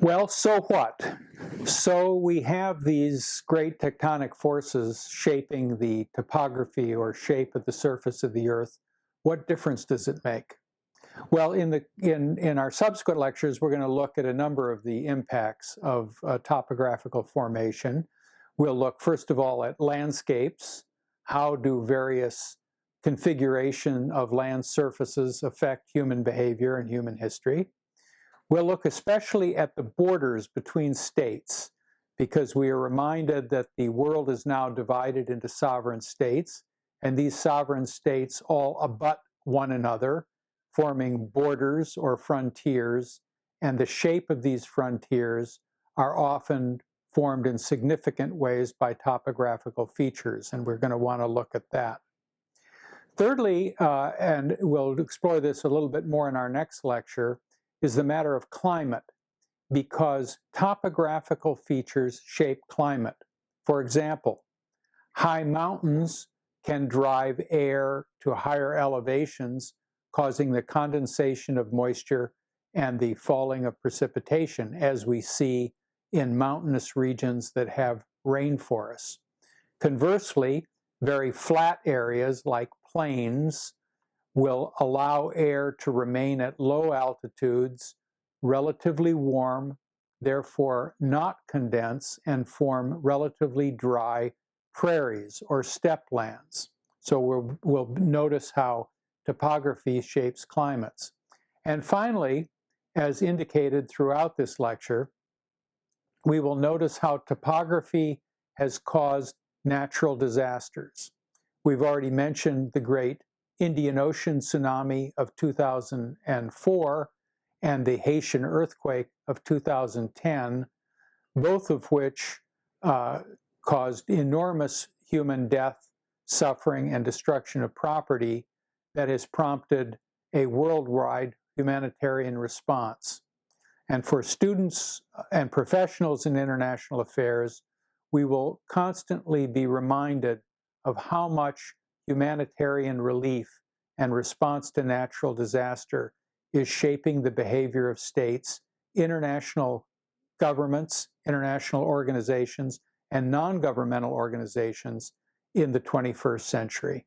Well, so what? So we have these great tectonic forces shaping the topography or shape of the surface of the Earth. What difference does it make? Well, in our subsequent lectures, we're going to look at a number of the impacts of topographical formation. We'll look, first of all, at landscapes. How do various configuration of land surfaces affect human behavior and human history? We'll look especially at the borders between states, because we are reminded that the world is now divided into sovereign states, and these sovereign states all abut one another, forming borders or frontiers, and the shape of these frontiers are often formed in significant ways by topographical features, and we're going to want to look at that. Thirdly, and we'll explore this a little bit more in our next lecture, is the matter of climate, because topographical features shape climate. For example, high mountains can drive air to higher elevations, causing the condensation of moisture and the falling of precipitation, as we see in mountainous regions that have rainforests. Conversely, very flat areas like plains will allow air to remain at low altitudes, relatively warm, therefore not condense, and form relatively dry prairies or steppe lands. So we'll notice how topography shapes climates. And finally, as indicated throughout this lecture, we will notice how topography has caused natural disasters. We've already mentioned the great Indian Ocean tsunami of 2004 and the Haitian earthquake of 2010, both of which caused enormous human death, suffering, and destruction of property that has prompted a worldwide humanitarian response. And for students and professionals in international affairs, we will constantly be reminded of how much humanitarian relief and response to natural disaster is shaping the behavior of states, international governments, international organizations, and non-governmental organizations in the 21st century.